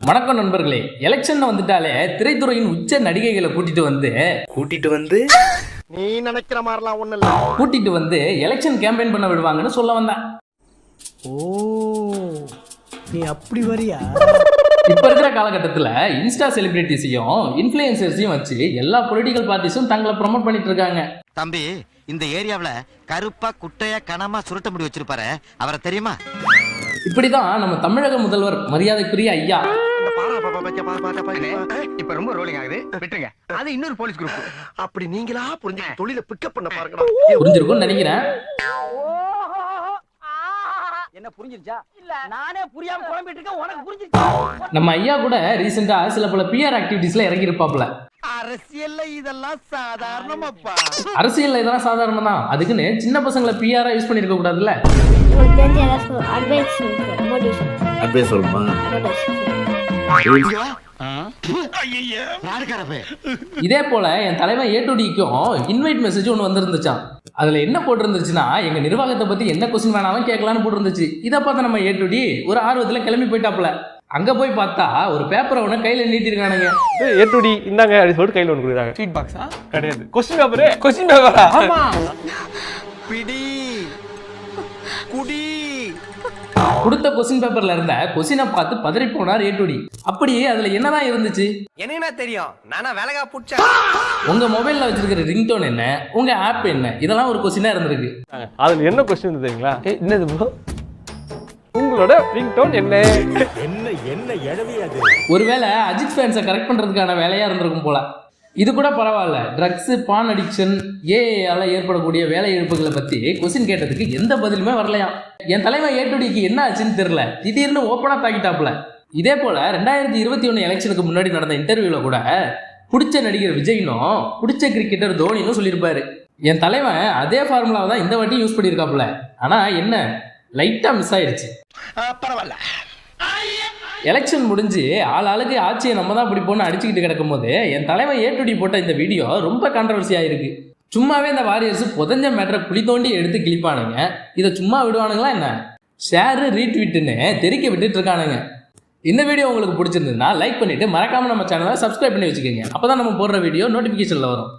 வணக்கம் நண்பர்களே. எலெக்ஷன் வந்துட்டாலே திரைத்துறையின் உச்ச நடிகைகளை கூட்டிட்டு வந்து நீ நினைக்கிற மாதிரிலாம் ஒண்ணு இல்ல, கூட்டிட்டு வந்து எலெக்ஷன் கேம்பெயின் பண்ண விடுவாங்கன்னு சொல்ல வந்தேன். ஓ, நீ அப்படி வரியா? இப்ப இருக்கிற காலகட்டத்துல இன்ஸ்டா செலிபிரிட்டிஸையும் இன்ஃபுளுசர்ஸையும் வச்சு எல்லா பொலிட்டிக்கல் பார்ட்டிஸும் தங்களை ப்ரமோட் பண்ணிட்டு இருக்காங்க. தம்பி, இந்த ஏரியாவுல கருப்பா குட்டையா கனமா சுருட்ட முடி வச்சிருப்பாரு, அவரை தெரியுமா? இப்படிதான் நம்ம தமிழக முதல்வர் மரியாதைக்குரிய ஐயா இப்ப ரொம்ப ரோலிங் ஆகுது, விட்டுருங்க. அது இன்னொரு போலீஸ் குரூப். அப்படி நீங்களா புரிஞ்சு தொழில பிக்கப் பண்ண பாருங்க. புரிஞ்சிருக்கும்னு நினைக்கிறேன். என்ன புரிஞ்சிருச்சா? இல்ல நானே புரியாம குழம்பிட்டு இருக்கேன், உனக்கு புரிஞ்சிருச்சா? நம்ம ஐயா கூட ரீசெண்டா சில பல பிஆர் ஆக்டிவிட்டீஸ்ல இறங்கி இருப்பாப்ல. அரசியல்ல இதெல்லாம் சாதாரணமாப்பா. அரசியல்ல இதெல்லாம் சாதாரணம் தான், அதுக்குன்னு சின்ன பசங்களை பிஆரா யூஸ் பண்ணிருக்க கூடாதுல்ல. அட்வைஸ் சொல்லுமா? இதே போல என் தலைவன் ஏ2டிக்கும் இன்வைட் மெசேஜ் ஒன்று வந்திருந்துச்சான். அதுல என்ன போட்டிருந்துச்சுன்னா, எங்க நிர்வாகத்தை பத்தி என்ன கொஸ்டின் வேணாலும் கேட்கலான்னு போட்டிருந்துச்சு. இதை பார்த்த நம்ம ஏ2டி ஒரு ஆர்வத்துல கிளம்பி போயிட்டாப்ல. அங்க போய் பார்த்தா ஒரு பேப்பரை ஒன்று கையில நீட்டிருக்கானுங்க. ஏ2டி இந்தாங்க அப்படி சொல்லிட்டு கையில ஒன்று கொடுக்குறாங்க. ஸ்வீட் பாக்ஸா? கிடையாது, கொஸ்டின் பேப்பரா? ஆமா. பிடி குடி கொடுத்த கொஸ்டின் பேப்பர்ல இருந்த கொஸ்டினை பார்த்து பதறி போனார் ஏ2டி. அப்படியே அதுல என்னதான் இருந்துச்சு? என்ன தெரியும், நானா வேலைக்கா புடிச்சேன். உங்க மொபைல்ல வச்சிருக்கிற ரிங்டோன் என்ன, உங்க ஆப் என்ன, இதெல்லாம் ஒரு கொஸ்டினா இருந்திருக்கு. அதுல என்ன கொஸ்டின் தெரியுங்களா? என்னது ப்ரோ, உங்களோட ரிங்டோன் என்ன? என்ன எழவியாது? ஒருவேளை அஜித் ஃபேன்ஸை கரெக்ட் பண்றதுக்கான வேலையா இருந்திருக்கும் போல. இது கூட பரவாயில்ல. ட்ரக்ஸ், பான் அடிக்ஷன், ஏஐயால ஏற்படக்கூடிய வேலை இழப்புகளை பத்தி கொஸ்டின் கேட்டதுக்கு எந்த பதிலுமே வரலையா. என் தலைவன் ஏ2டிக்கு என்ன ஆச்சுன்னு தெரியல, திடீர்னு ஓப்பனா தாக்கிட்டாப்ல. இதே போல 2021 எலெக்ஷனுக்கு முன்னாடி நடந்த இன்டர்வியூல கூட பிடிச்ச நடிகர் விஜய்னும் பிடிச்ச கிரிக்கெட்டர் தோனினும் சொல்லியிருப்பாரு. என் தலைவன் அதே ஃபார்முலாவை தான் இந்த வாட்டி யூஸ் பண்ணியிருக்காப்புல. ஆனா என்ன, லைட்டா மிஸ் ஆயிடுச்சு. பரவாயில்ல. எலெக்ஷன் முடிஞ்சு ஆளுக்கு ஆட்சியை நம்ம தான் பிடிப்போம்னு அடிச்சுக்கிட்டு கிடக்கும் போது என் தலைவன் ஏ2டி போட்ட இந்த வீடியோ ரொம்ப கான்ட்ரவர்சி ஆயிருக்கு. சும்மாவே இந்த வாரியர்ஸ் புதஞ்ச மேட்டரை குழி தோண்டி எடுத்து கிளிப்பானுங்க. இதை சும்மா விடுவானுங்களா என்ன? ஷேரு ரீட்வீட்டுன்னு தெரிக்க விட்டுட்டு இருக்கானுங்க. இந்த வீடியோ உங்களுக்கு பிடிச்சிருந்ததுன்னா லைக் பண்ணிட்டு மறக்காம நம்ம சேனலை சப்ஸ்கிரைப் பண்ணி வச்சுக்கோங்க. அப்பதான் நம்ம போடுற வீடியோ நோட்டிபிகேஷன்ல வரும்.